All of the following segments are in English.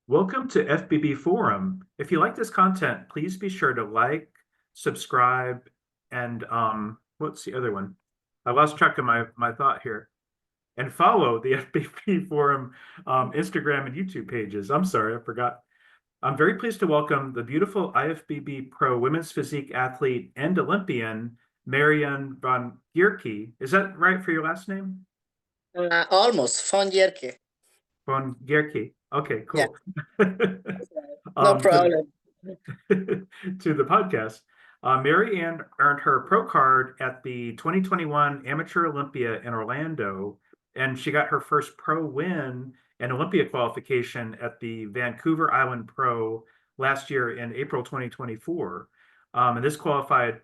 Welcome to FBB Forum. If you like this content, please be sure to like, subscribe, and what's the other one? I lost track of my thought here. And follow the FBB Forum Instagram and YouTube pages. I'm sorry, I forgot. I'm very pleased to welcome the beautiful IFBB Pro women's physique athlete and Olympian, Marianne Von Gierke. Is that right for your last name? Almost Von Gierke. Von Gierke. Okay, Yeah, cool. no To problem. to the podcast. Marianne earned her pro card at the 2021 Amateur Olympia in Orlando, and she got her first pro win and Olympia qualification at the Vancouver Island Pro last year in April 2024. And this qualified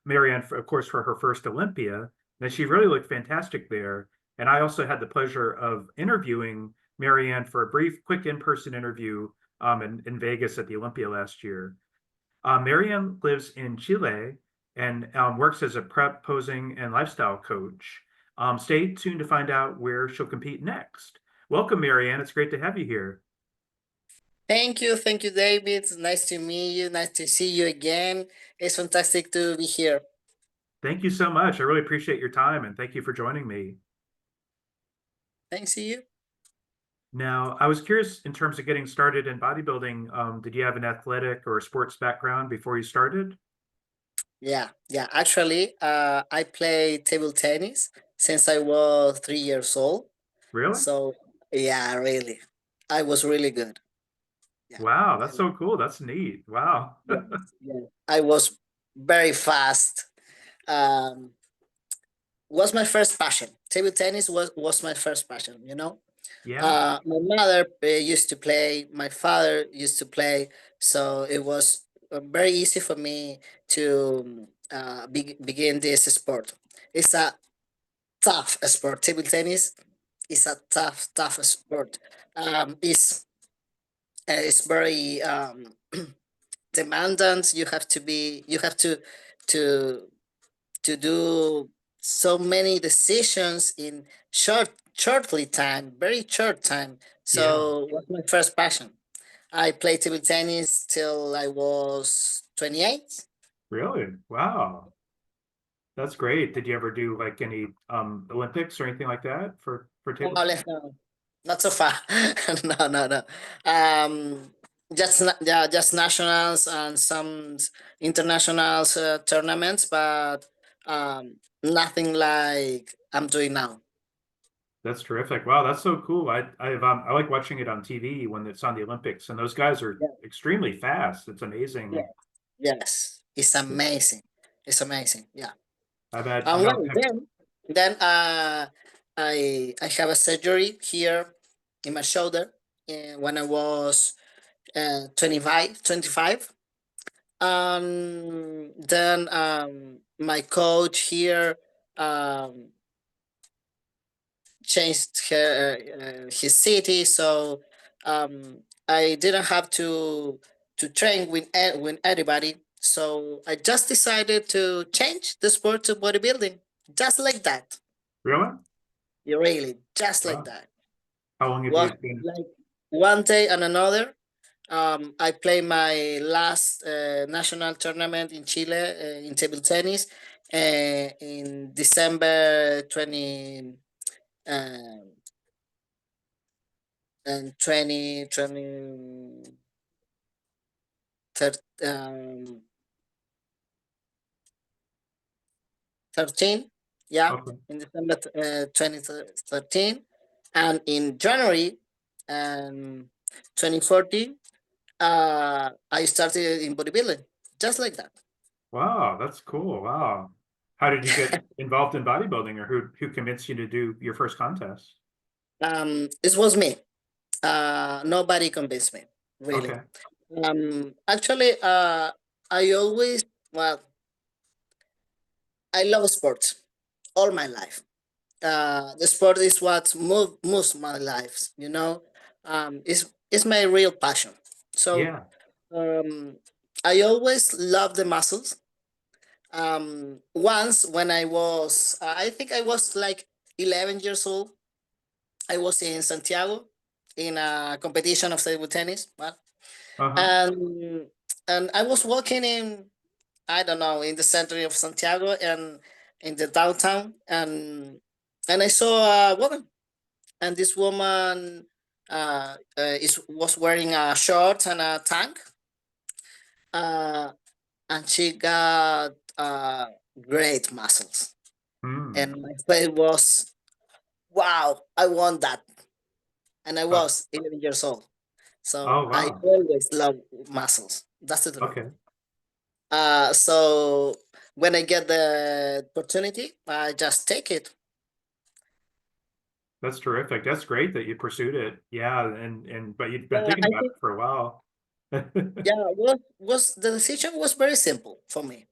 Marianne, of course, for her first Olympia. And she really looked fantastic there. And I also had the pleasure of interviewing Marianne for a brief, quick in-person interview in Vegas at the Olympia last year. Marianne lives in Chile and works as a prep, posing, and lifestyle coach. Stay tuned to find out where she'll compete next. Welcome, Marianne. It's great to have you here. Thank you, David. It's nice to meet you. Nice to see you again. It's fantastic to be here. Thank you so much. I really appreciate your time and thank you for joining me. Thanks to you. Now, I was curious in terms of getting started in bodybuilding, did you have an athletic or sports background before you started? Yeah. Actually, I play table tennis since I was 3 years old. Really? So yeah, really, I was really good. Yeah, Wow, I that's so cool. That's neat. Wow. yes, yes. I was very fast. Um, was my first passion. Table tennis was my first passion. Yeah. My mother used to play, my father used to play, so it was very easy for me to begin this sport. It's a tough sport. Table tennis is a tough sport. It's very demanding. You have to to do so many decisions in shortly time, very short time. Yeah. So was my first passion. I played table tennis till I was 28. Really? Wow. That's great. Did you ever do like any Olympics or anything like that for More table or tennis? less, no, not so far. No. Um, yeah, just nationals and some internationals tournaments, but nothing like I'm doing now. That's terrific. Wow, that's so cool. I like watching it on TV when it's on the Olympics, and those guys are Yeah, extremely fast. It's yeah, amazing. yes, it's amazing. It's amazing. Yeah. I bet. And well, then I have a surgery here in my shoulder when I was 25. Then my coach here um, changed his city, so I didn't have to train with anybody. So I just decided to change the sport to bodybuilding, just like that. Really? You really, just like Wow. that. How long have Was you been? like one day and another. I played my last national tournament in Chile in table tennis in December 20 um, and 2020 um, 13. Yeah, Okay. in December 2013, and in January um, 2014, I started in bodybuilding, just like that. Wow, that's cool. Wow. How did you get involved in bodybuilding, or who convinced you to do your first contest? It was me. Nobody convinced me, really. Okay. Actually, I always, well, I love sports all my life. The sport is what moves my life. It's my real passion. So Yeah. um, I always love the muscles. Once when I think I was like 11 years old, I was in Santiago in a competition of table tennis. Well, Uh-huh. and I was walking in, I don't know, in the center of Santiago and in the downtown, and I saw a woman, and this woman was wearing a short and a tank, uh, and she got great muscles, Hmm. and my face was, wow, I want that, and I Oh, was 11 years old, so oh, I wow. always love muscles. That's the truth. Okay. So when I get the opportunity, I just take it. That's terrific. That's great that you pursued it. Yeah, but you've been Yeah, thinking I about think, it for a while. yeah, was the decision was very simple for me.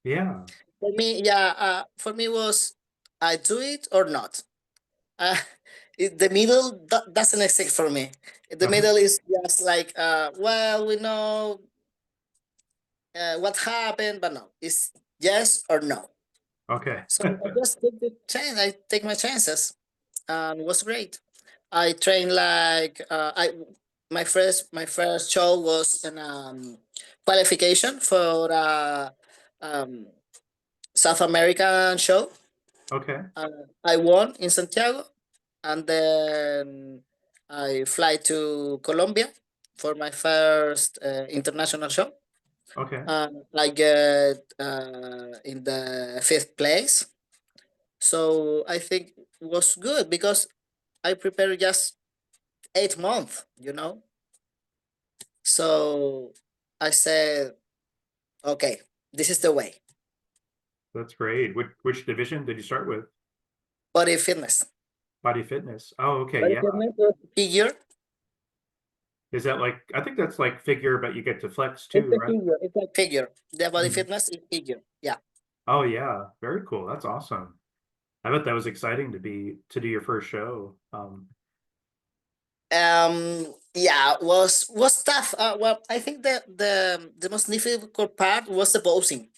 Yeah. For me, yeah, for me was I do it or not. Uh, the middle doesn't exist for me. The Uh-huh. middle is just like, well, we know what happened, but no, it's yes or no. Okay. So I just take the chance. I take my chances, and it was great. I trained like I my first show was an qualification for um, South American show. Okay. I won in Santiago, and then I fly to Colombia for my first international show. Okay. I get in the fifth place, so I think it was good because I prepared just 8 months, you know. So I said, okay, this is the way. That's great. Which division did you start with? Body fitness. Body fitness. Oh, okay. Body Yeah. fitness was figure. Is that like, I think that's like figure, but you get to flex It's too, a right? figure. It's like figure. The body Mhm. fitness is figure. Yeah. Oh, yeah. Very cool. That's awesome. I bet that was exciting to do your first show. Yeah. Was tough. Well, I think the most difficult part was the posing.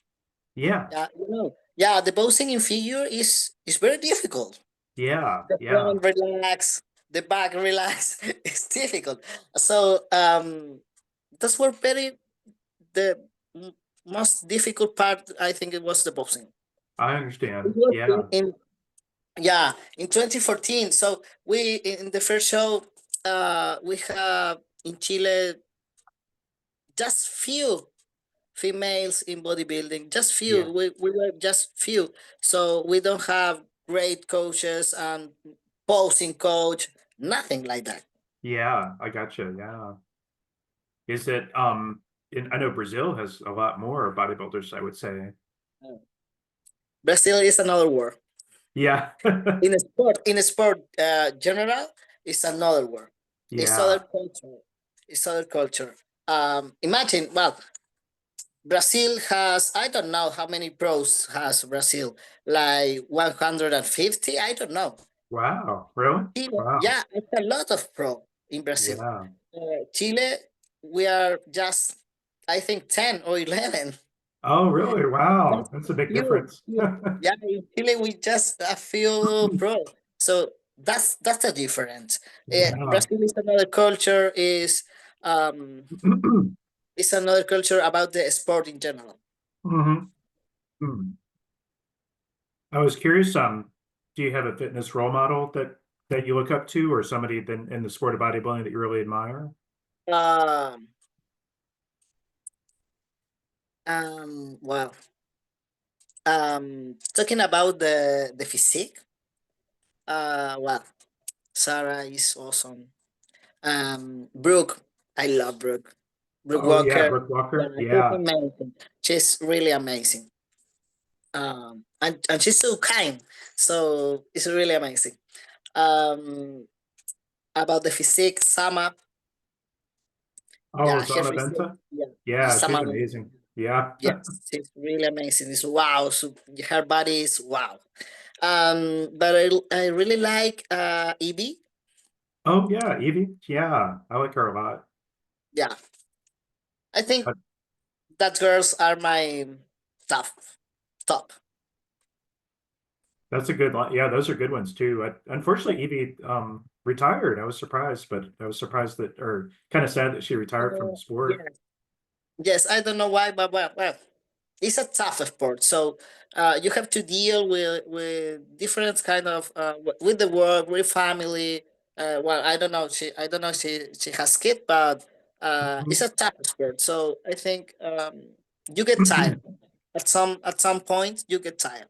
Yeah. Yeah. Yeah. The posing in figure is very difficult. Yeah. The Yeah. front relax. The back relax. It's difficult. So that's were very the most difficult part. I think it was the boxing. I It understand. was Yeah. in yeah, in 2014. So we in the first show we have in Chile just few females in bodybuilding, just Yeah. few. We were just few. So we don't have great coaches and posing coach, nothing like that. Yeah. I gotcha. Yeah. Is it I know Brazil has a lot more bodybuilders, I would say. Brazil is another word. Yeah. In a sport general, it's another word. It's other Yeah. culture. It's other culture. Imagine, well, Brazil has, I don't know how many pros has Brazil, like 150, I don't know. Wow. Really? Chile, Wow. yeah, it's a lot of pro in Brazil. Yeah. Chile, we are just, I think, 10 or 11. Oh, really? Wow. Just That's a big few, difference. few. Yeah, in Chile, we just a few pro. So that's the difference. Yeah. Brazil is another culture, um, is another culture about the sport in general. Mhm. Hmm. I was curious, do you have a fitness role model that you look up to or somebody in the sport of bodybuilding that you really admire? Um, well, talking about the physique. Well, Sarah is awesome. Brooke, I love Brooke. Brooke Oh yeah, Walker. Brooke Yeah, Walker. she's Yeah. amazing. She's really amazing. And she's so kind. So it's really amazing. Um, about the physique, Sama. Oh, Yeah, her Zana physique. Benta? Yeah, Yeah, she's Sama. amazing. Yeah. Yes, she's really amazing. It's wow. So her body is wow. But I really like Evie. Oh yeah, Evie. Yeah, I like her a lot. Yeah, I think Uh, that girls are my top top. That's a good one. Yeah, those are good ones too. Unfortunately, Evie retired. I was surprised, but I was surprised that, or kind of sad that she retired from the Yeah. sport. Yes, I don't know why, but well, it's a tough sport. So you have to deal with different kind of with the work, with family. Well, I don't know. She has kid, but it's a tough sport. So I think you get tired at some point. You get tired.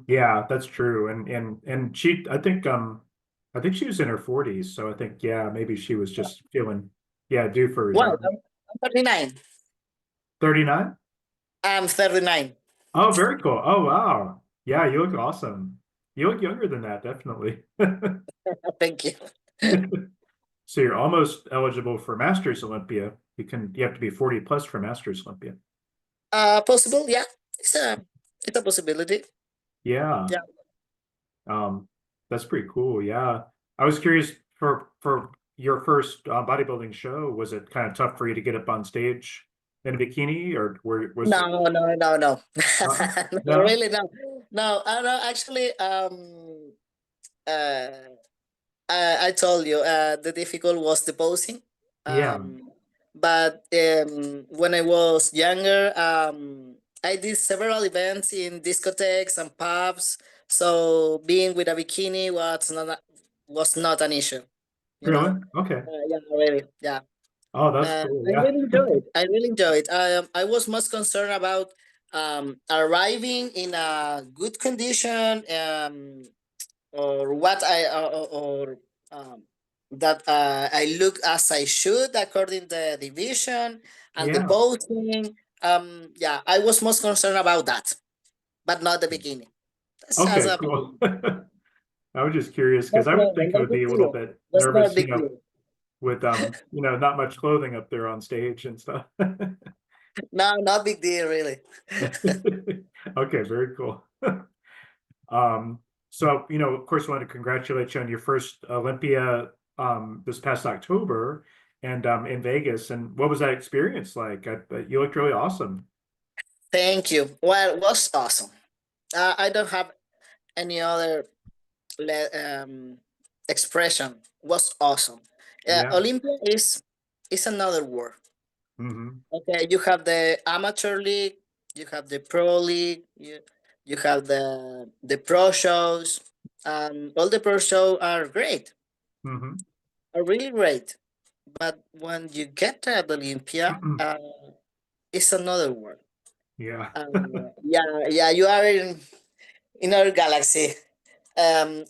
Yeah, that's true. And she, I think she was in her 40s, so I think yeah, maybe she was just feeling yeah, due for Well, retirement. I'm 39. 39? I'm 39. Oh, very cool. Oh, wow. Yeah, you look awesome. You look younger than that, definitely. Thank you. So you're almost eligible for Masters Olympia. You have to be 40 plus for Masters Olympia. Possible, yeah. It's a possibility. Yeah. Yeah. Um, that's pretty cool. Yeah. I was curious for your first bodybuilding show, was it kind of tough for you to get up on stage in a bikini or was it No, no, no, no. No, no? really, no. No, no, actually, uh, I told you, the difficult was the posing. Yeah. But when I was younger, I did several events in discotheques and pubs. So being with a bikini was not an issue, you Really? know? Okay. Yeah, really, yeah. Oh, that's cool. I Yeah. really enjoyed it. I really enjoyed it. I was most concerned about arriving in a good condition, or what or that I look as I should according to the division and the Yeah. posting. Yeah, I was most concerned about that, but not the bikini. That's just Okay, a cool. I was just curious because I would think I no would big be a little deal. bit That's not a nervous, big deal. with not much clothing up there on stage and stuff. No, not big deal, really. Okay, very cool. Um, so of course, I want to congratulate you on your first Olympia this past October and in Vegas. And what was that experience like? You looked really awesome. Thank you. Well, it was awesome. I don't have any other expression. Was awesome. Yeah. Olympia is another word. Hmm. Okay, you have the amateur league, you have the pro league, you have the pro shows, and all the pro shows are great, Hmm. are really great. But when you get to the Olympia, it's another word. Yeah. Yeah, yeah, you are in our galaxy.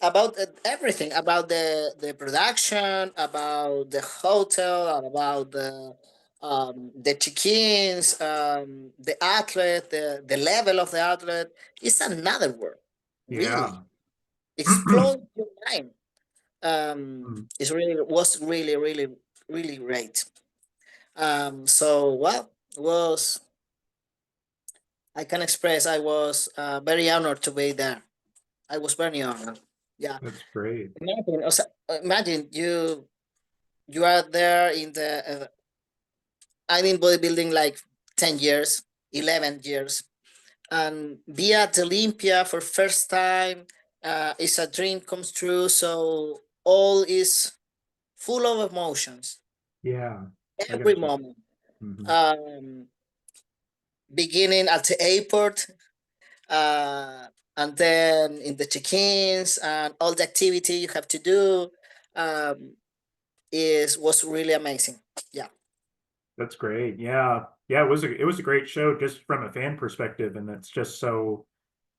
About everything, about the production, about the hotel, and about the check-ins, the athlete, the level of the athlete. It's another word. Really, Yeah. explode your mind. Was really, really, really great. So well, was I can express I was very honored to be there. I was very honored. Yeah. That's great. Imagine, imagine you are there in the. I'm in bodybuilding like 10 years, 11 years, and be at Olympia for first time. It's a dream comes true. So all is full of emotions. Yeah. I Every got you. moment. Hmm. Um, Beginning at the airport, uh, and then in the check-ins and all the activity you have to do. Um, was really amazing. Yeah. That's great. Yeah. Yeah, it was a great show just from a fan perspective, and it's just so,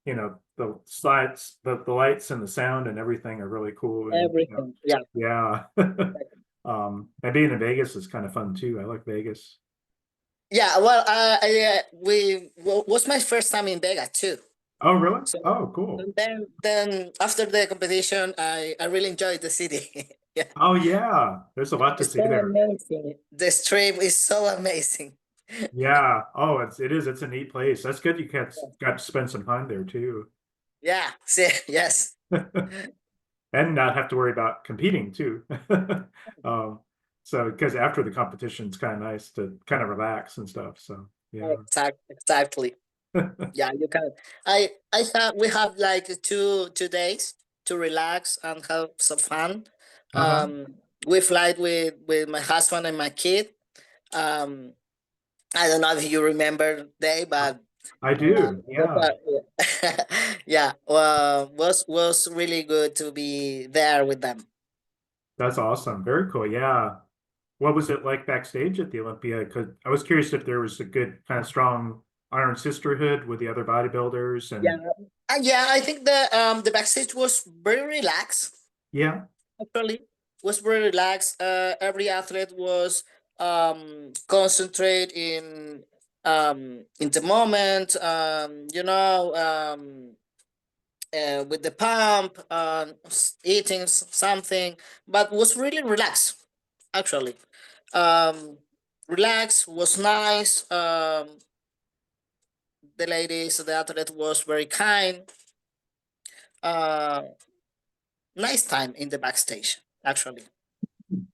the sights, the lights and the sound and everything are really cool. And Everything. Yeah. yeah. And being in Vegas is kind of fun too. I like Vegas. Yeah. Well, was my first time in Vegas too. Oh, really? So Oh, cool. and then after the competition, I really enjoyed the city. Yeah. Oh, yeah. There's a lot to It's see so there. amazing. The strip is so amazing. Yeah. Oh, it's a neat place. That's good. You got to spend some time there too. Yeah. See, yes. And not have to worry about competing too. Um, so because after the competition, it's kind of nice to kind of relax and stuff. So yeah. Exactly. Yeah, you can. We have like two days to relax and have some fun. Uh-huh. We fly with my husband and my kid. Um, I don't know if you remember day, but I do. was Yeah. yeah, was really good to be there with them. That's awesome. Very cool. Yeah. What was it like backstage at the Olympia? Because I was curious if there was a good kind of strong iron sisterhood with the other bodybuilders Yeah, and yeah. I think the backstage was very relaxed. yeah. Actually, was very relaxed. Every athlete was concentrate in the moment. With the pump, eating something, but was really relaxed. Actually, um, relaxed was nice. The ladies, the athlete was very kind. Uh, Nice time in the backstage. Actually,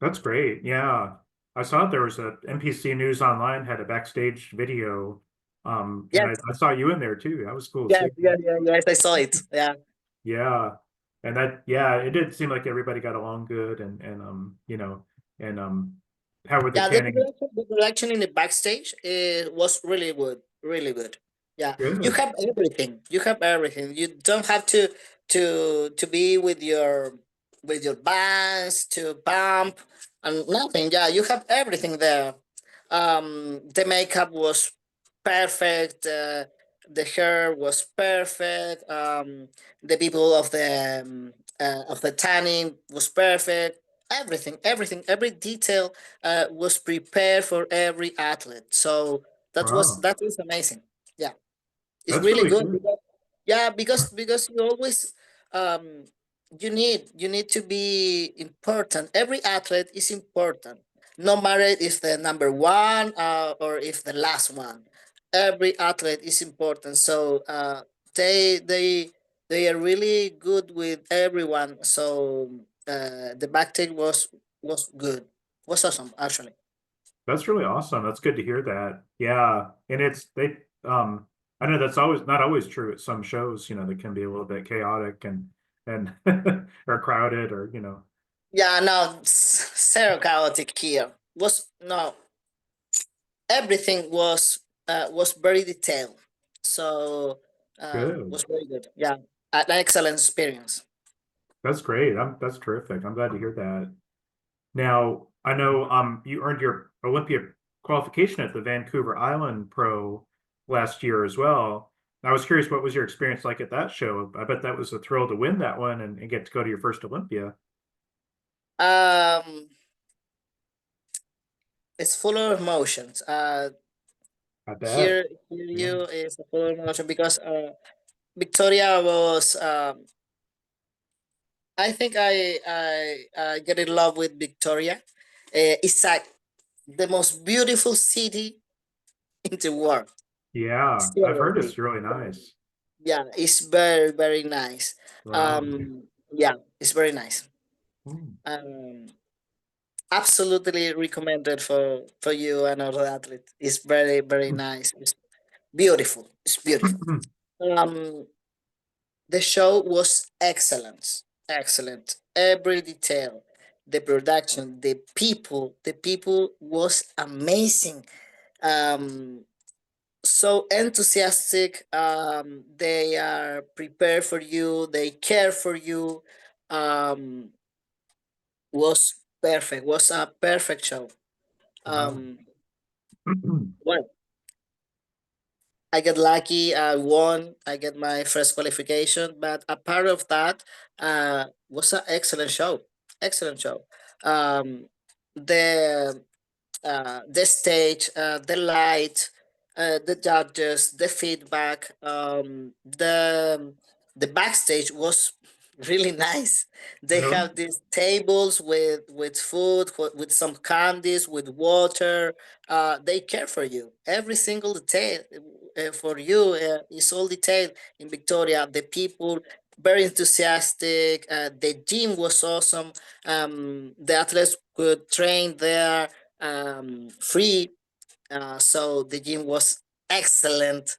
That's great. Yeah. I saw there was a NPC News Online had a backstage video. And yes, I saw you in there too. That was cool to yes, see. yes, yes, yes. I saw it. Yeah. Yeah. And that, yeah, it did seem like everybody got along good and and how were the Yeah, tanning? the production in the backstage was really good, really good. Yeah, you Good. have everything. You have everything. You don't have to be with your bands to pump and nothing. Yeah, you have everything there. The makeup was perfect. The hair was perfect. The people of the tanning was perfect. Everything, every detail was prepared for every athlete. So Wow. that was amazing. Yeah, it's That's really really good. good. Yeah, because you always um you need to be important. Every athlete is important, no matter if the number one or if the last one. Every athlete is important. So they they they are really good with everyone. So the backstage was good. Was awesome actually. That's really awesome. That's good to hear that. Yeah. And it's they I know that's always not always true at some shows, that can be a little bit chaotic and or crowded or Yeah, no, zero chaotic here. Was no Everything was very detailed, so good. was very good. Yeah, an excellent experience. That's great. That's terrific. I'm glad to hear that. Now, I know you earned your Olympia qualification at the Vancouver Island Pro last year as well. I was curious, what was your experience like at that show? I bet that was a thrill to win that one and get to go to your first Olympia. Um, it's full of emotions. I bet. Here Yeah. you is full of emotion because Victoria was. I think I get in love with Victoria. It's like the most beautiful city in the world. Yeah. I've heard Seriously. it's really nice. Yeah, it's very nice. Wow. Yeah, it's very nice. Hmm. Um, Absolutely recommended for you and other athletes. It's very nice. It's beautiful. It's beautiful. Um, the show was excellent, excellent. Every detail, the production, the people was amazing. Um, so enthusiastic. They are prepared for you. They care for you. Um, was perfect. Was a perfect show. Wow. Um, well, I get lucky. I won. I get my first qualification. But a part of that was an excellent show. Excellent show. Um, the the stage, the light, the judges, the feedback, the backstage was really nice. They Really? have these tables with food, with some candies, with water. They care for you. Every single detail for you is all detailed in Victoria. The people very enthusiastic. The gym was awesome. The athletes could train there free. So the gym was excellent.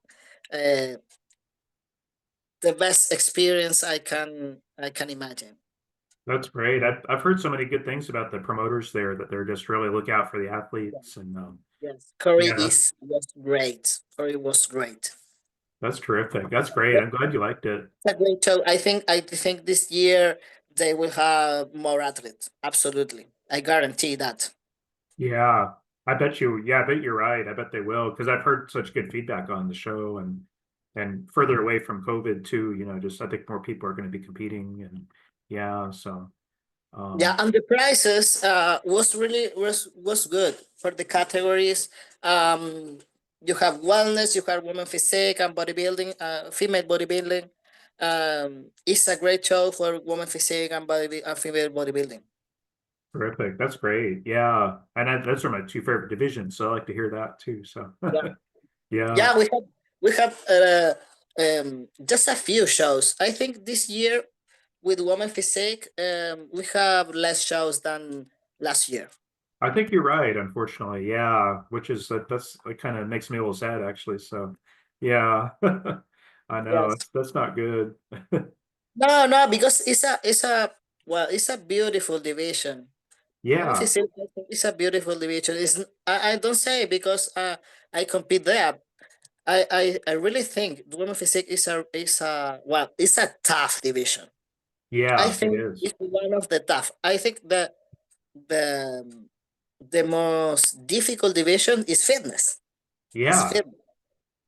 The best experience I can imagine. That's great. I've heard so many good things about the promoters there that they're just really look out for the athletes and Yes, Corey yeah, was great. Corey was great. that's terrific. That's great. I'm glad you liked it. It's a great show. I think this year they will have more athletes. Absolutely. I guarantee that. Yeah, I bet you. Yeah, I bet you're right. I bet they will because I've heard such good feedback on the show and further away from COVID too. Just I think more people are going to be competing and yeah. So Yeah, um, and the prices was good for the categories. Um you have wellness, you have women physique and bodybuilding, female bodybuilding. It's a great show for women physique and female bodybuilding. terrific. That's great. Yeah, and those are my two favorite divisions. So I like to hear that too. So Yeah. yeah, Yeah, we have just a few shows. I think this year with women physique, we have less shows than last year. I think you're right. Unfortunately, yeah, which is that's it kind of makes me a little sad actually. So yeah, I know Yes. that's not good. No, no, because it's a beautiful division. Women Yeah, physique is a beautiful division. I don't say because I compete there. I really think the women physique it's a tough division. I yeah, it think is. it's one of the tough. I think the the most difficult division is fitness. Is Yeah, fitness,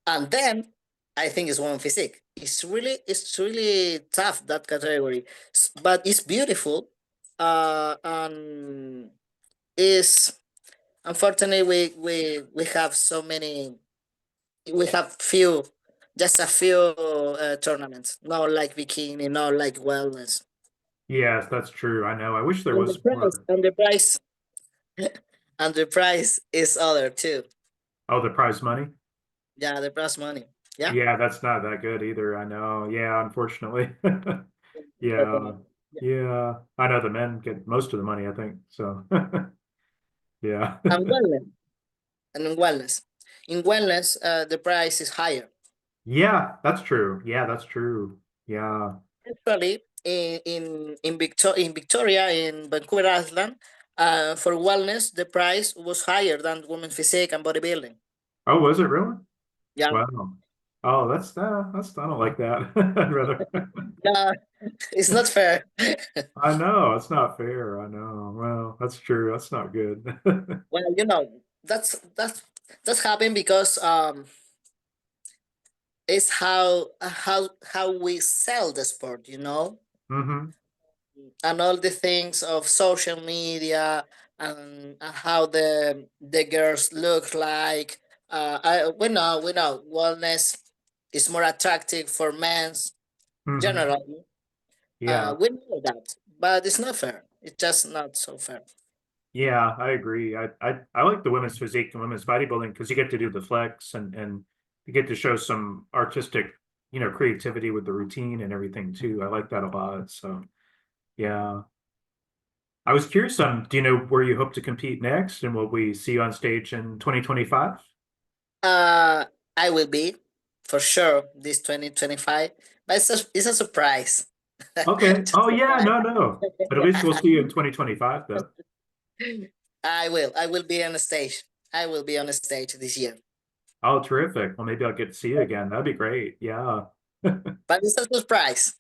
and then I think it's women physique. It's really tough that category, but it's beautiful. And is unfortunately we have so many. We have few, just a few tournaments. Not like bikini, not like wellness. yes, that's true. I know. I wish there And the was price, more. and the price, and the price is other too. Oh, the prize money? Yeah, the prize money. Yeah. Yeah, that's not that good either. I know. Yeah, unfortunately. Get the Yeah. money. Yeah. Yeah. I know the men get most of the money, I think. So, yeah. And wellness. And in wellness. In wellness, the price is higher. Yeah, that's true. Yeah, that's true. Yeah. Actually, in Victoria, in Vancouver Island, for wellness, the price was higher than women's physique and bodybuilding. Oh, was it really? Yeah. Wow. Oh, that's I don't like that. I'd rather No, it's not fair. I know, it's not fair. I know. Well, that's true. That's not good. Well, that's happened because it's how we sell the sport, Hmm. and all the things of social media and how the girls look like. We know wellness is more attractive for men's Hmm. generally. Yeah. We know that, but it's not fair. It's just not so fair. Yeah, I agree. I like the women's physique and women's bodybuilding because you get to do the flex and you get to show some artistic, creativity with the routine and everything too. I like that a lot. So yeah. I was curious, do you know where you hope to compete next and will we see you on stage in 2025? Uh, I will be for sure this 2025, but it's a surprise. Okay. It's a Oh yeah, surprise. no, no. But at least we'll see you in 2025 though. I will be on the stage. I will be on the stage this year, Oh, terrific. Well, maybe I'll get to see you again. That'd be great. Yeah. but it's a surprise.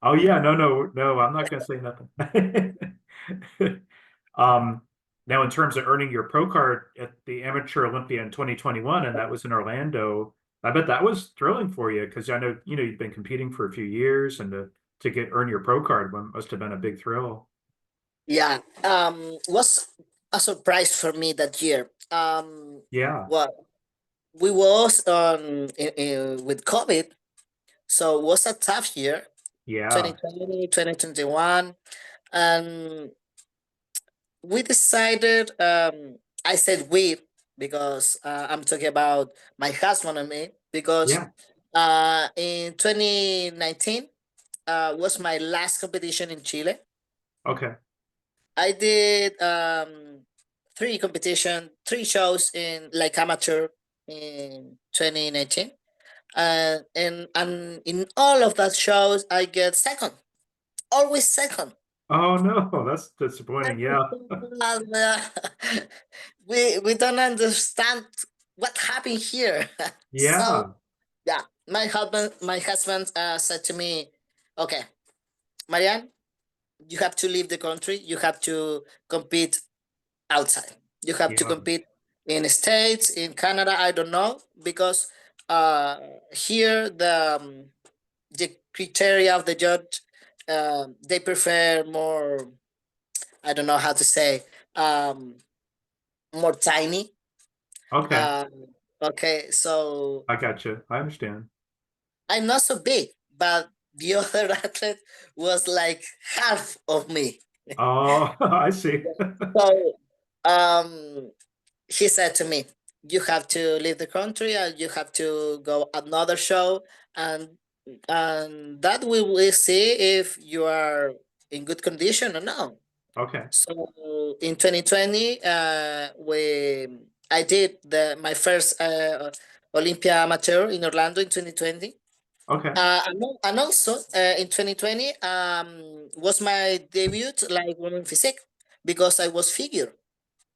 Oh yeah, no, no, no, I'm not gonna say nothing. Um, now in terms of earning your pro card at the Amateur Olympia in 2021, and that was in Orlando, I bet that was thrilling for you because I know, you've been competing for a few years and to get earn your pro card must have been a big thrill. Yeah, was a surprise for me that year. Yeah, Well, we was with COVID, so it was a tough year, yeah, 2020, 2021, and we decided. I said we because I'm talking about my husband and me because yeah. in 2019 was my last competition in Chile. Okay. I did three shows in like amateur in 2019. And in all of that shows I get second, always second. Oh no, that's disappointing. Yeah. And, we don't understand what happened here. So Yeah. yeah, my husband said to me, "Okay, Marianne, you have to leave the country. You have to compete outside. You have to Yeah. compete in States, in Canada. I don't know because uh, here the criteria of the judge, they prefer more. I don't know how to say, um, more tiny. Okay. Um, okay, so I got you. I understand. I'm not so big, but the other athlete was like half of me. Oh, I see. So um, he said to me, "You have to leave the country and you have to go another show, and that we will see if you are in good condition or no." Okay. So in 2020, we I did my first Olympia Amateur in Orlando in 2020. Okay. And also in 2020 was my debut like women physique because I was figure.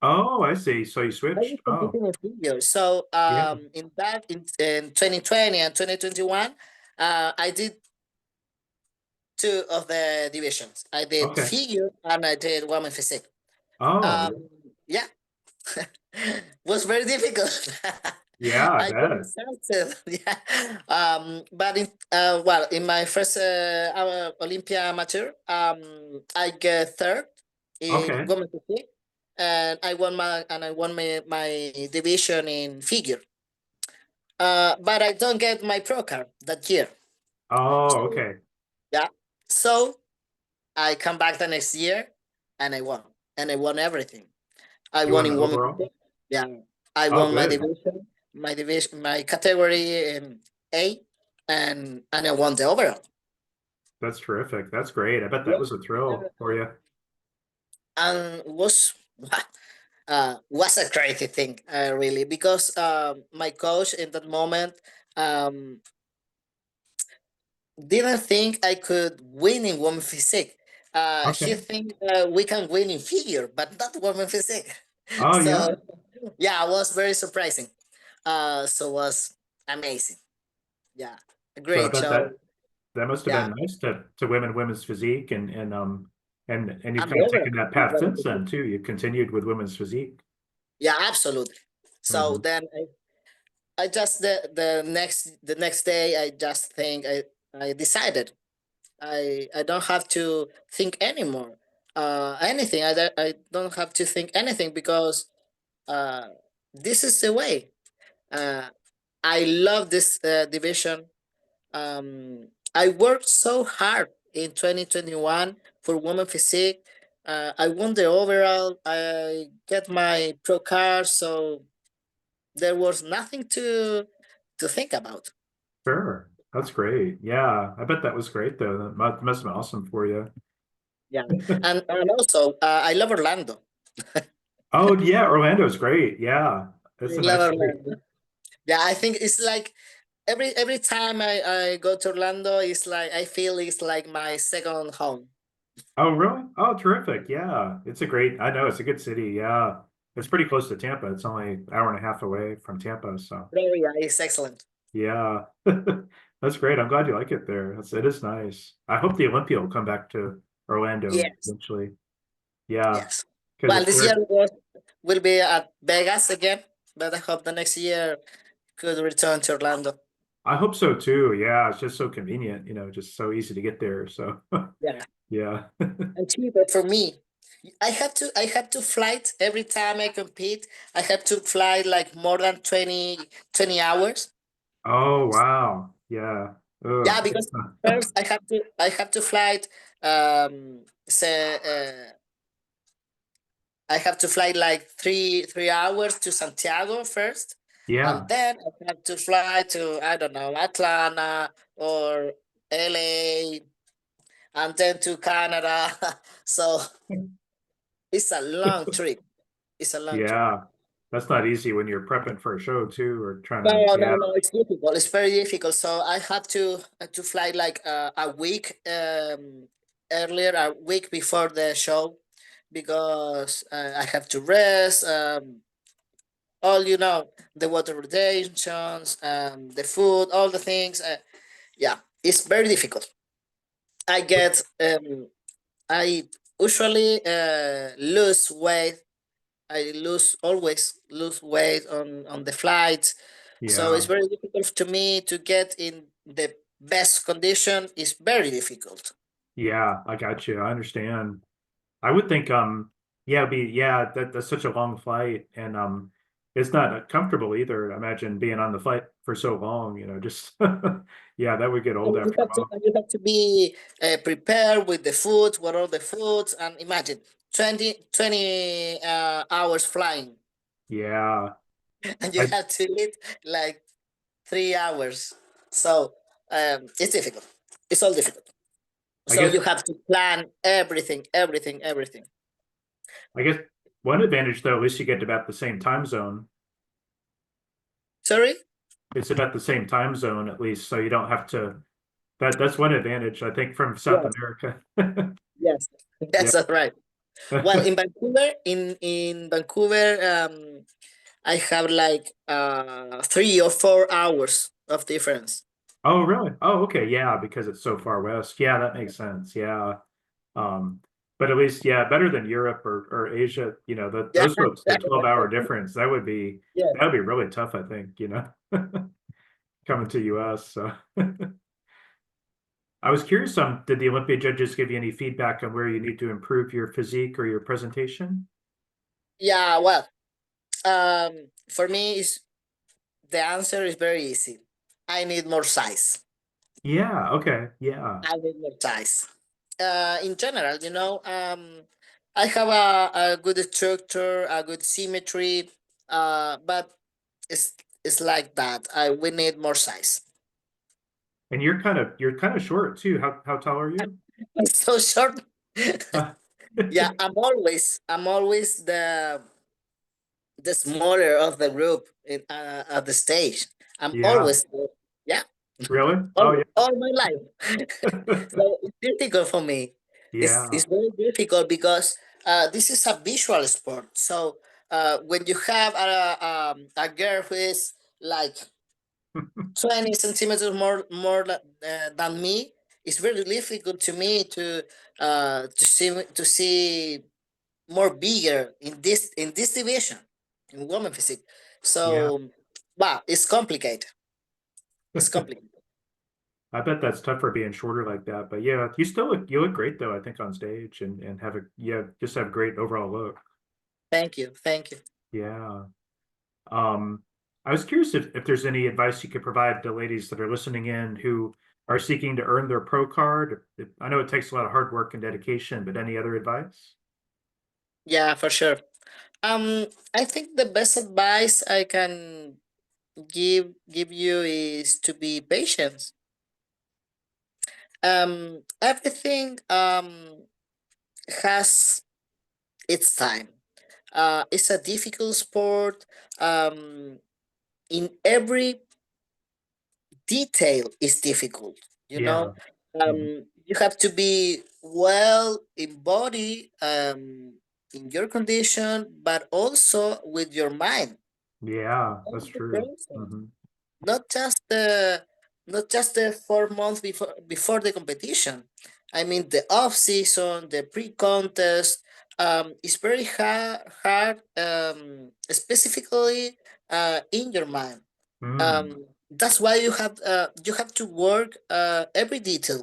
Oh, I see. So you I was switched. Oh, competing in figure. So yeah. in 2020 and 2021, I did two of the divisions. I did Okay. figure and I did women physique. Oh, Um, yeah, was very difficult. yeah, I I get bet. exhausted. Yeah. But in my first Olympia amateur, I get third in Okay. women physique, and I won my division in figure. But I don't get my pro card that year. Oh, So okay. yeah, so I come back the next year, and I won, everything. I You won won the in women overall? physique. Yeah, I Oh, won good. my division, my category A, and I won the overall. That's terrific. That's great. I bet that Yeah, was a thrill for you. and was a crazy thing, really, because my coach in that moment um, didn't think I could win in women physique. He Okay. think we can win in figure, but not women physique. Oh, yeah. So yeah, it was very surprising. So it was amazing. Yeah, a So I great bet show. that must have Yeah, been nice to women's physique and you've and kind the of overall taken that in path women since physique. then too. You've continued with women's physique. Yeah, absolutely. So Hmm. then I just the next day I just think I decided I don't have to think anymore. Anything I don't have to think anything because uh, this is the way. Uh, I love this division. I worked so hard in 2021 for women physique. I won the overall. I get my pro card, so there was nothing to think about. Sure. That's great. Yeah. I bet that was great though. That must have been awesome for you. Yeah, and also I love Orlando. Oh, yeah. Orlando's great. Yeah. It's I a love nice city. Orlando. Yeah, I think it's like every time I go to Orlando, it's like I feel it's like my second home. Oh, really? Oh, terrific. Yeah. It's a great, I know it's a good city. Yeah. It's pretty close to Tampa. It's only an hour and a half away from Tampa. So Florida is excellent. yeah. That's great. I'm glad you like it there. It is nice. I hope the Olympia will come back to Orlando Yes, eventually. Yeah. yes. Because Well, it's this year where will be at Vegas again, but I hope the next year could return to Orlando. I hope so too. Yeah. It's just so convenient, just so easy to get there. So Yeah, yeah. and cheaper for me. I have to flight every time I compete. I have to fly like more than 20 hours. Oh, wow. Yeah. Yeah, Ugh. because first I have to fly say I have to fly like three hours to Santiago first, and Yeah. then I have to fly to I don't know Atlanta or LA, and then to Canada. So it's a long trip. It's a long trip. Yeah. That's not easy when you're prepping for a show too, or trying No, to, yeah. no, no. It's difficult. It's very difficult. So I have to fly like a week. earlier, a week before the show, because I have to rest. All the water rotations, the food, all the things. Yeah, it's very difficult. I get I usually lose weight. I always lose weight on the flights, so it's Yeah. very difficult to me to get in the best condition. It's very difficult. Yeah, I got you. I understand. I would think, yeah, that's such a long flight, and it's not comfortable either. I imagine being on the flight for so long, just yeah, that would get old And after a while. you have to be prepared with the food, what are the foods, and imagine 20 hours flying, Yeah, and you I have to eat like 3 hours. So it's difficult. It's all difficult. I So guess you have to plan everything, everything, everything. I guess one advantage though, at least you get about the same time zone. Sorry? It's about the same time zone at least, so you don't have to. That's one advantage I think from South Yes, America. yes, Yeah. that's all right. Well, in Vancouver, in Vancouver, I have like 3 or 4 hours of difference. Oh, really? Oh, okay. Yeah, because it's so far west. Yeah, that makes sense. Yeah. Um, but at least, yeah, better than Europe or Asia, Yeah, those folks, the 12-hour difference, yeah, that would be really tough, I think, coming to US. So I was curious, did the Olympia judges give you any feedback on where you need to improve your physique or your presentation? yeah. Well, for me, is the answer is very easy. I need more size. Yeah, okay. Yeah. I need more size. In general, I have a good structure, a good symmetry, but it's it's like that. We need more size. And you're kind of short too. How tall are you? I'm so short. Yeah, I'm always the smaller of the group at the stage. I'm Yeah. always yeah, Really? Oh, all my life. yeah. So it's difficult for me. It's Yeah. very difficult because this is a visual sport. So when you have a girl who is like 20 centimeters than me, it's very difficult to me to see more bigger in this division in women physique. Yeah. So wow, it's complicated. It's complicated. I bet that's tough for being shorter like that. But yeah, you look great though, I think on stage and have just have great overall look. Thank you, thank you. Yeah. Um, I was curious if there's any advice you could provide to ladies that are listening in who are seeking to earn their pro card. I know it takes a lot of hard work and dedication, but any other advice? Yeah, for sure. I think the best advice I can give you is to be patient. Everything has its time. It's a difficult sport. In every detail is difficult. You know, Yeah. Mhm. you have to be well in body, in your condition, but also with your mind. Yeah, All that's the true. process. Hmm. Not just the 4 months before the competition. I mean the off season, the pre-contest. It's very hard, specifically in your mind. Mm. That's why you have to work every detail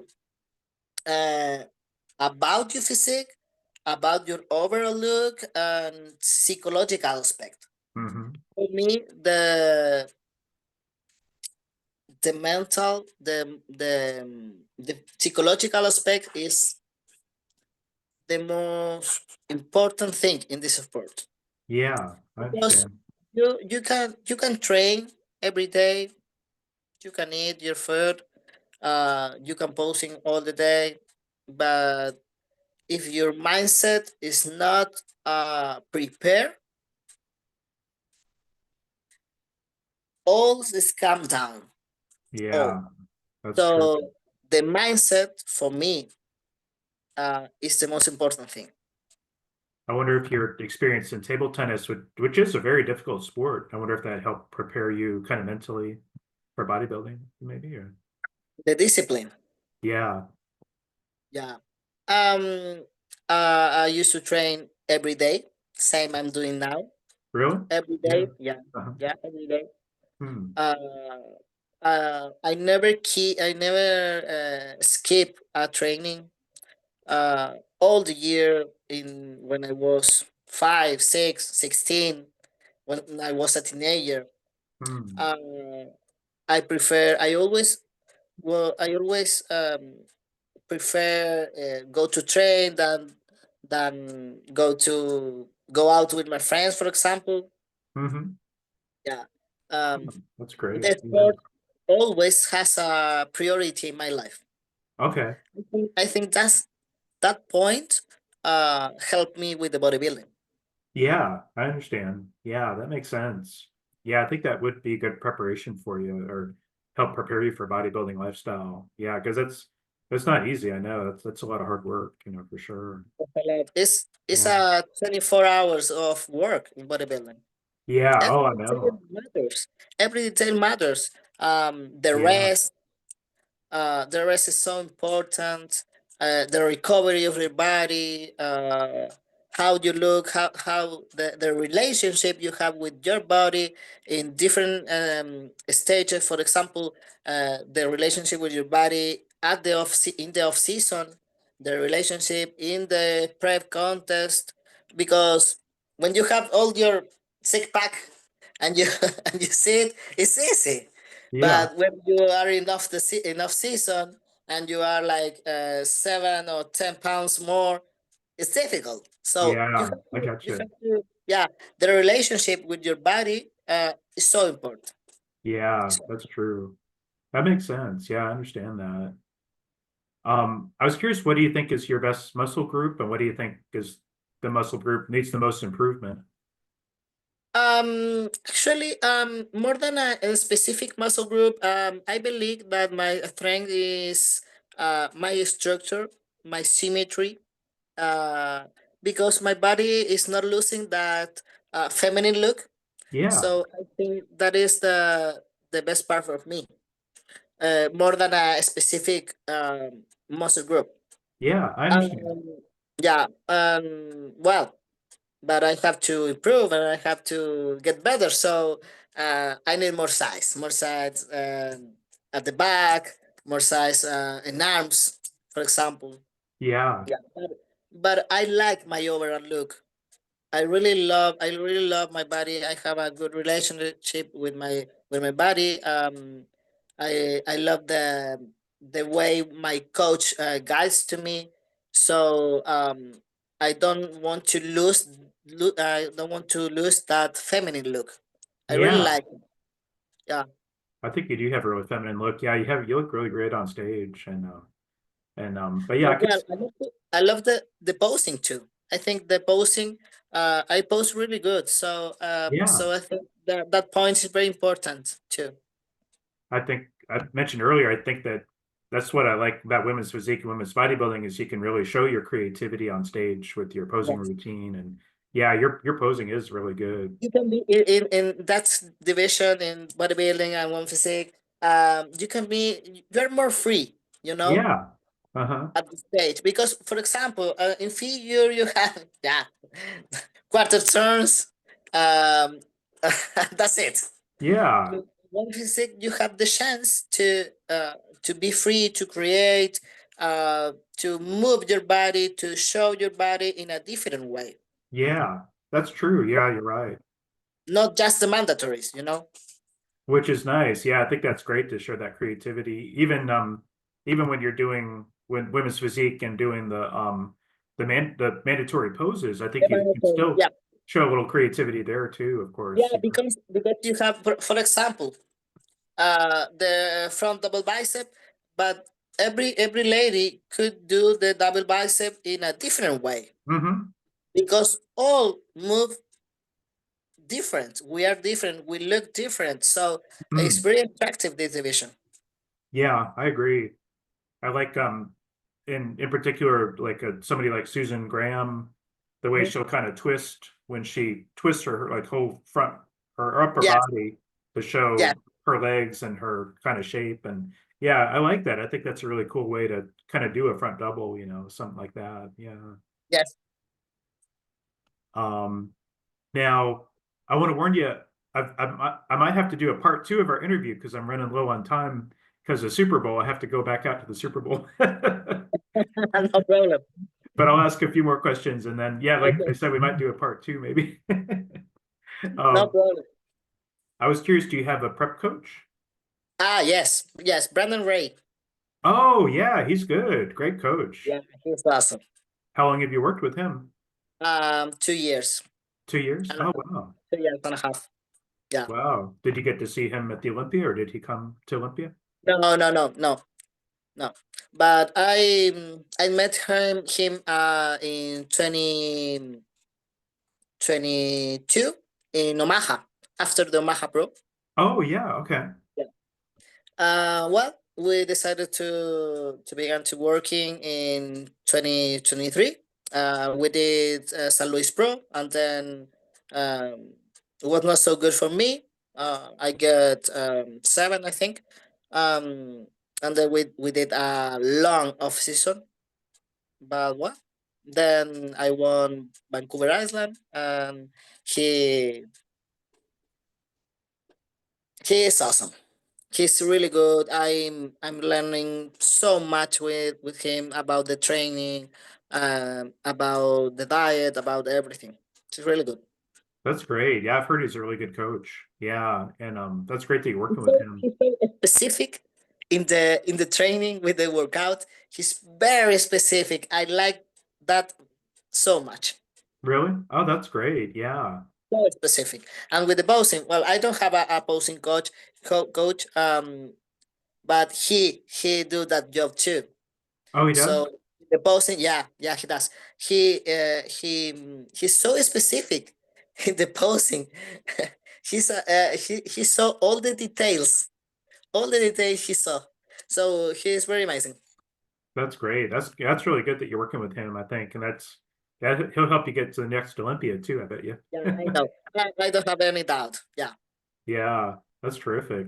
uh, about your physique, about your overall look, and psychological aspect. Hmm. For me, the psychological aspect is the most important thing in this sport, Yeah, I because understand. you can train every day, you can eat your food, you can posing all the day, but if your mindset is not prepared, all this calm down. Yeah, Oh, that's true. so the mindset for me is the most important thing. I wonder if your experience in table tennis, which is a very difficult sport, I wonder if that helped prepare you kind of mentally for bodybuilding, maybe, or The discipline. yeah, Yeah. I used to train every day, same I'm doing now. really? Every Yeah. day. Yeah. Uh-huh. Yeah, every day. Hmm. Uh, I never skip a training. All the year in when I was 5, 6, 16, when I was a teenager. Hmm. Uh, I prefer. I always well. I always prefer go to train than go out with my friends, for example. Hmm. Yeah. Um, That's great. the Yeah. sport always has a priority in my life. Okay. I think that point helped me with the bodybuilding. Yeah, I understand. Yeah, that makes sense. Yeah, I think that would be good preparation for you or help prepare you for bodybuilding lifestyle. Yeah, because it's not easy. I know that's a lot of hard work, for sure. It's Yeah. a 24 hours of work in bodybuilding. Yeah. Every Oh, I detail know. matters. Every detail matters. The Yeah. rest, the rest is so important. The recovery of your body, how you look, how the relationship you have with your body in different stages. For example, the relationship with your body at in the off season, the relationship in the prep contest, because when you have all your six pack and you and you see it, it's easy. Yeah. But when you are enough season and you are like 7 or 10 pounds more, it's difficult. So Yeah. I got you you. have to, yeah, the relationship with your body is so important. Yeah, So, that's true. That makes sense. Yeah, I understand that. I was curious, what do you think is your best muscle group, and what do you think is the muscle group needs the most improvement? actually, more than a specific muscle group, I believe that my strength is my structure, my symmetry, uh, because my body is not losing that feminine look. Yeah. So I think that is the best part of me, more than a specific muscle group. Yeah, I understand. Um, yeah. Well, but I have to improve and I have to get better. So I need more size at the back, more size in arms, for example. Yeah. Yeah, but I like my overall look. I really love my body. I have a good relationship with my body. I love the way my coach guides to me. So I don't want to I don't want to lose that feminine look. I really Yeah. like it. Yeah. I think you do have a really feminine look. Yeah, you look really great on stage but yeah, I Well, guess I love the posing too. I think the posing, I pose really good. So yeah. I think that point is very important too. I think I mentioned earlier, I think that that's what I like about women's physique and women's bodybuilding is you can really show your creativity on stage with your posing Yes. routine. And yeah, your posing is really good. You can be in that division in bodybuilding and one physique. You can be you're more free, you know, Yeah. Uh-huh. at the stage because, for example, in figure you have yeah quarter turns. Um, that's it. Yeah. With one physique, you have the chance to be free to create, to move your body, to show your body in a different way, Yeah. That's true. Yeah, you're right. not just the mandatories, you know. Which is nice. Yeah, I think that's great to show that creativity. Even when you're doing when women's physique and doing the mandatory poses, I think The you can mandatory, still yeah. show a little creativity there too, of course. Yeah, because you have, for example, the front double bicep, but every lady could do the double bicep in a different way Hmm. because all move different. We are different. We look different. So it's Mm. very attractive this division. Yeah, I agree. I like in particular, like somebody like Susan Graham, the way Mhm. she'll kind of twist when she twists her like whole front or upper Yes, body to yes, show her legs and her kind of shape. And yeah, I like that. I think that's a really cool way to kind of do a front double, something like that. Yeah. yes. Um, Now, I want to warn you, I might have to do a part two of our interview because I'm running low on time because of Super Bowl. I have to go back out to the Super Bowl. No problem. But I'll ask a few more questions and then, yeah, like I Okay, said, we might do a part two maybe. no Um, problem. I was curious, do you have a prep coach? Yes, yes. Brandon Ray. Oh, yeah, he's good. Great coach. Yeah, he's awesome. How long have you worked with him? 2 years 2 years? and a Oh, half. wow. 2 years and a half. Yeah. Wow. Did you get to see him at the Olympia or did he come to Olympia? No, no, no, no, no. But I met him in 2022 in Omaha after the Omaha Pro. Oh, yeah. Okay. Yeah. Well, we decided to begin to working in 2023. We did San Luis Pro, and then it was not so good for me. I got seven, I think. Um, and then we did a long off season. But what? Then I won Vancouver Island, and he he is awesome. He's really good. I'm learning so much with him about the training, about the diet, about everything. It's really good. That's great. Yeah, I've heard he's a really good coach. Yeah, and that's great that you're working He's with so, him. he's so specific in the training with the workout. He's very specific. I like that so much. Really? Oh, that's great. Yeah. So specific. And with the posing, well, I don't have a posing coach. But he do that job too. Oh, he does? So the posing, yeah, yeah, he does. He's so specific in the posing. He saw all the details he saw. So he's very amazing. That's great. That's really good that you're working with him, I think. And that he'll help you get to the next Olympia too, I bet you. Yeah, I know. I don't have any doubt. Yeah. Yeah, that's terrific.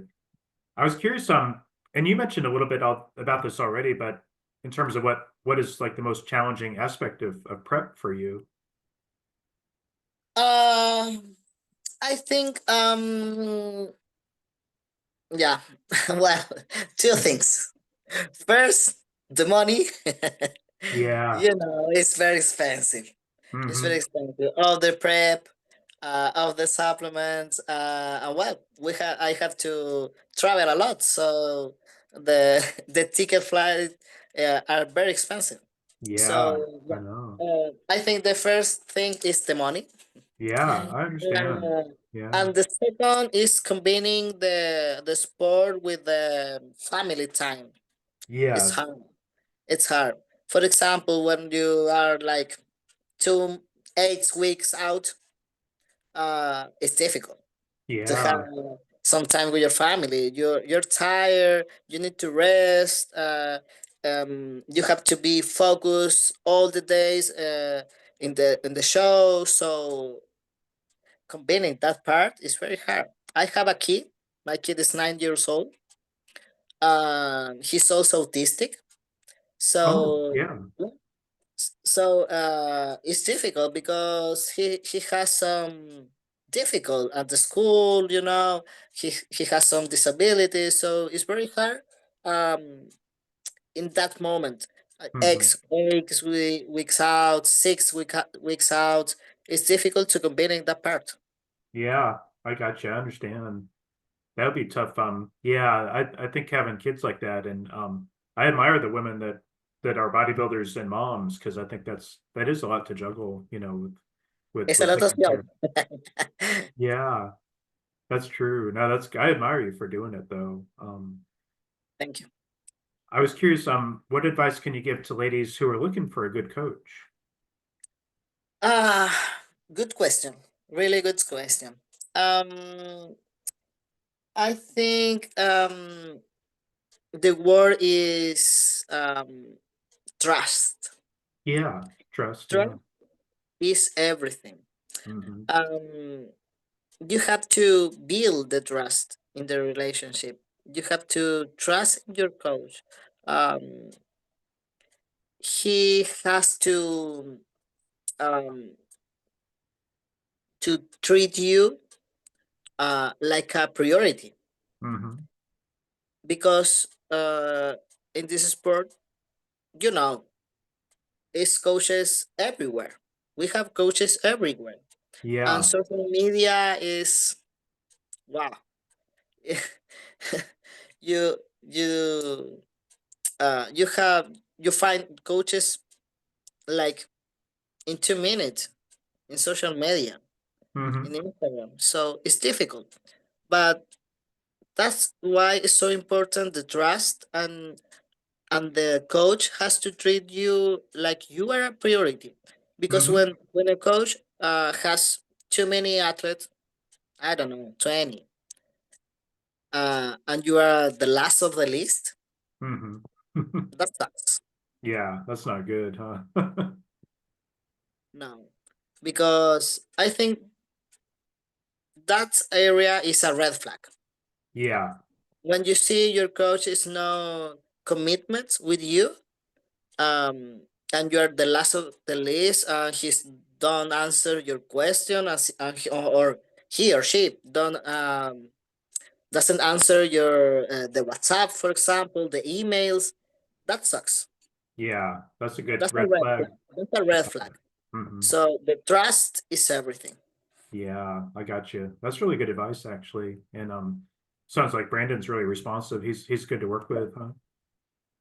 I was curious, and you mentioned a little bit about this already, but in terms of what is like the most challenging aspect of prep for you? Um, I think yeah. Well, two things. First, the money. Yeah. It's very expensive. It's very Hmm. expensive. All the prep, all the supplements, and well, I have to travel a lot, so the the ticket flight are very expensive. Yeah, So I yeah, know. I think the first thing is the money, Yeah, I understand. uh, Yeah. and the second is combining the sport with the family time. It's Yes. hard. It's hard. For example, when you are like 8 weeks out, it's difficult to have Yeah. some time with your family. You're tired. You need to rest. You have to be focused all the days in the show. So combining that part is very hard. I have a kid. My kid is 9 years old. He's also autistic. Oh, So yeah. it's difficult because he has some difficult at the school. He has some disabilities, so it's very hard um in that moment. Hmm. Weeks out, weeks out. It's difficult to combine in that part. Yeah, I got you. I understand. That would be tough. Yeah, I think having kids like that, and I admire the women that are bodybuilders and moms because I think that is a lot to juggle, It's a with lot of taking job. care. Yeah, that's true. No, I admire you for doing it though. Thank you. I was curious, what advice can you give to ladies who are looking for a good coach? Ah, good question. Really good question. Um, I think the word is trust. Yeah. Trust. Trust Yeah. is everything. Hmm. Um, you have to build the trust in the relationship. You have to trust your coach. Um, he has um, to treat you like a priority, Hmm. because in this sport, you know, it's coaches everywhere. We have coaches everywhere, and Yeah. social media is, wow. you you you have, you find coaches like in 2 minutes in social media, in Hmm. Instagram. So it's difficult, but that's why it's so important, the trust, and the coach has to treat you like you are a priority, because Hmm. when a coach has too many athletes, I don't know, 20, and you are the last of the list, Hmm. that sucks. Yeah, that's not good, huh? No, because I think that area is a red flag. Yeah. When you see your coach is no commitments with you, um, and you are the last of the list, he's don't answer your question, or he or she don't doesn't answer your the WhatsApp, for example, the emails. That sucks. Yeah. That's a good That's a red red flag. flag. That's a red flag. Hmm. So the trust is everything. Yeah, I got you. That's really good advice, actually. And sounds like Brandon's really responsive. He's good to work with, huh?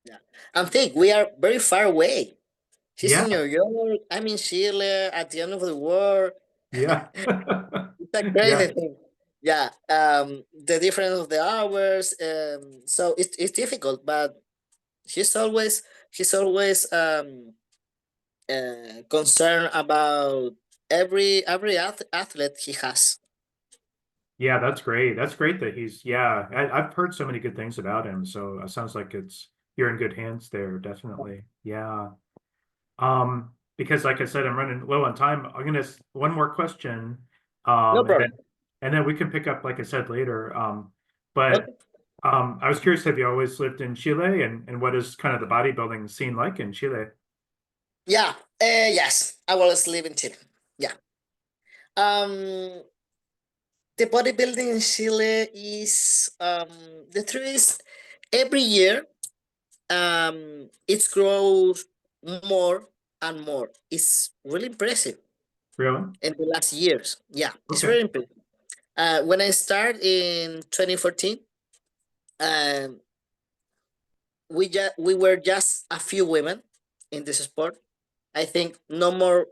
Yeah, and think we are very far away. He's Yeah, in New York. I'm in Chile at the end of the world. yeah. It's a Yeah. crazy thing. Yeah, the difference of the hours. So it's difficult, but he's always he's always concerned about every athlete he has. Yeah, that's great. That's great that yeah, I've heard so many good things about him. So it sounds like you're in good hands there, definitely. Yeah. Because like I said, I'm running low on time. I'm gonna one more question. No And then problem. we can pick up, like I said, later. But Okay. I was curious, have you always lived in Chile, and what is kind of the bodybuilding scene like in Chile? Yeah. Yes, I was living Chile. Yeah. Um, the bodybuilding in Chile is, the truth is, every year it grows more and more. It's really impressive Really? in the last years. Yeah, it's Okay. very impressive. When I started in 2014, um, we were just a few women in this sport. I think no more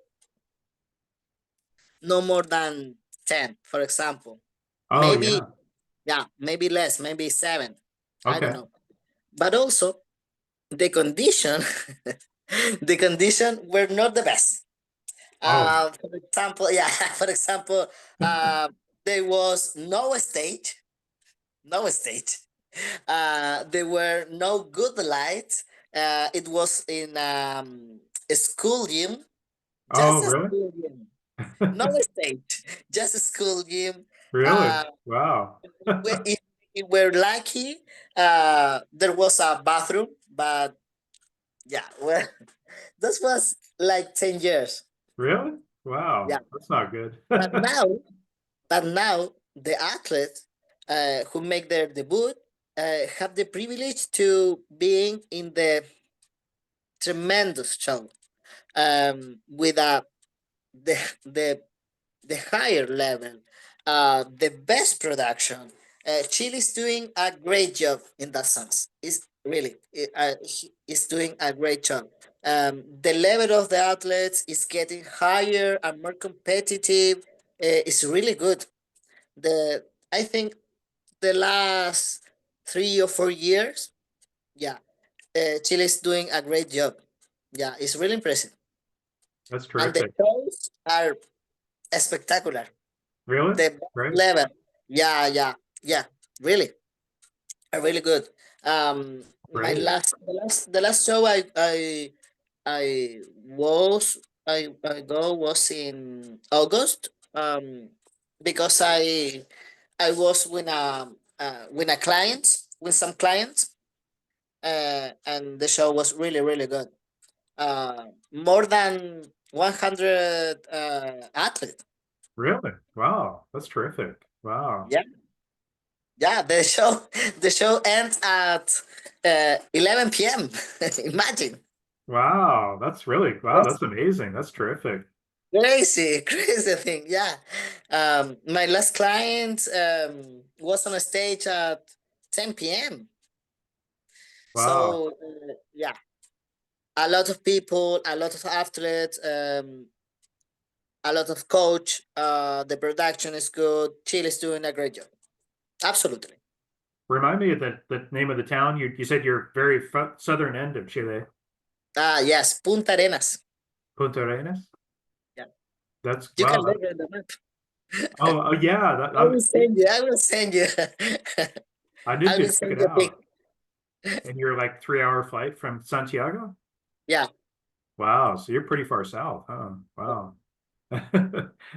than 10, for example. Oh Maybe, yeah. yeah, maybe less, maybe 7. I don't Okay. know. But also the condition, the condition were not the best. Oh, For example, yeah, for example, uh, there was no stage. There were no good lights. It was in a school gym, oh, just a really? school gym, no stage, just a school gym. Really? Uh, Wow. if we were lucky, there was a bathroom, but yeah, well, this was like 10 years. Really? Yeah, Wow. That's not good. but now, the athletes who make their debut have the privilege to being in the tremendous show, with the the the higher level, the best production. Chile is doing a great job in that sense. Is doing a great job. The level of the athletes is getting higher and more competitive. It's really good. The I think the last 3 or 4 years, yeah, Chile is doing a great job. Yeah, it's really impressive, That's and the terrific. shows are spectacular. Really? The best Great. level. Yeah, yeah, yeah. Really, really good. My Great. last the last show, I I go was in August, because I was with a client, with some clients, and the show was really good. More than 100 athletes. Really? Wow, that's terrific. Wow. Yeah, yeah. The show ends at 11 p.m. Imagine. Wow, that's really, wow, That's that's amazing. That's terrific. crazy, crazy thing. Yeah. My last client was on a stage at 10 p.m. Wow. So yeah, a lot of people, a lot of athletes, a lot of coach. The production is good. Chile is doing a great job. Absolutely. Remind me of the name of the town. You said you're very southern end of Chile. Yes, Punta Arenas. Punta Arenas? Yeah, That's you can wow. look at the map. Oh, yeah, that, I will send you. I will send you. I need I to will check send it you a pic. out. And you're like 3 hour flight from Santiago? Yeah. Wow, so you're pretty far south, huh? Wow.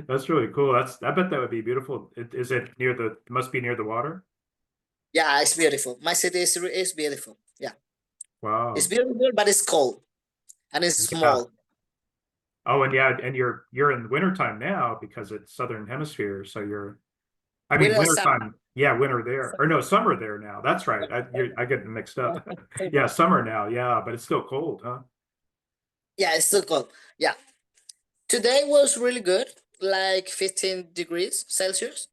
That's really cool. I bet that would be beautiful. Is it near the, it must be near the water? Yeah, it's beautiful. My city is beautiful. Yeah, it's Wow. beautiful, but it's cold and it's Yeah. small. Oh, and yeah, and you're in the wintertime now because it's southern hemisphere, so I mean, With a winter summer. time, yeah, winter there, or no, summer there now. That's right. I get them mixed up. Yeah, summer now. Yeah, but it's still cold, huh? Yeah, it's still cold. Yeah. Today was really good, like 15 degrees Celsius,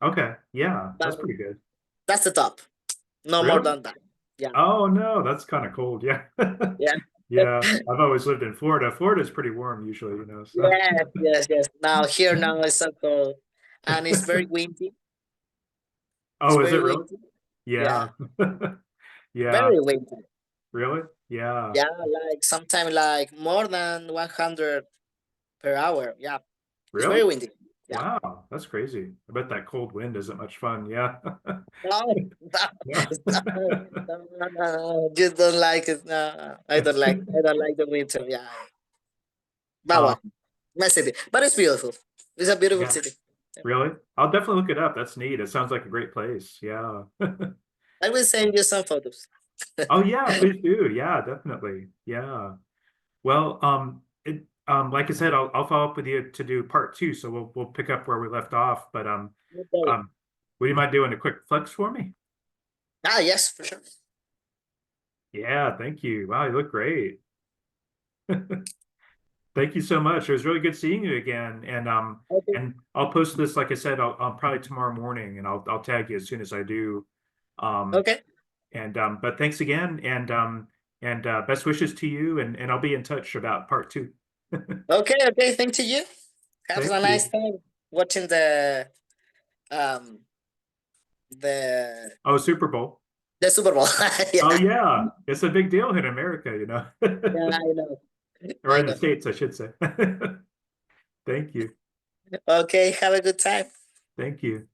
Okay, yeah, but that's pretty good. that's the top. No more Really? than that. Yeah. Oh no, that's kind of cold. Yeah, Yeah. yeah. I've always lived in Florida. Florida's pretty warm usually, you know. So, Yes, yes, yes. Now it's so cold. And it's very windy. It's oh, is it very really? windy. Yeah. Yeah, yeah. Very windy. Really? Yeah. Yeah, like sometimes like more than 100 per hour. Yeah. It's Really? very windy. Yeah. Wow, that's crazy. I bet that cold wind isn't much fun. Yeah. No, Yeah. no. You don't like it. No, I don't like the winter. Yeah. But Um, well, my city. But it's beautiful. It's a beautiful yeah, city. really? I'll definitely look it up. That's neat. It sounds like a great place. Yeah. I will send you some photos. Oh yeah, please do. Yeah, definitely. Yeah. Well, like I said, I'll follow up with you to do part two, so we'll pick up where we left off. But No problem. um, would you mind doing a quick flex for me? Yes, for sure. Yeah, thank you. Wow, you look great. Thank you so much. It was really good seeing you again. Okay. And I'll post this, like I said, I'll probably tomorrow morning, and I'll tag you as soon as I do. Um, Okay. but thanks again, and best wishes to you, and I'll be in touch about part two. Okay. Okay. Thank to you. Have Thank a nice you. time watching um the Oh, Super Bowl. the Super Bowl. Oh Yeah. yeah, it's a big deal in America, you know, Yeah, I know. or I in the know. States, I should say. Thank you. Okay. Have a good time. Thank you.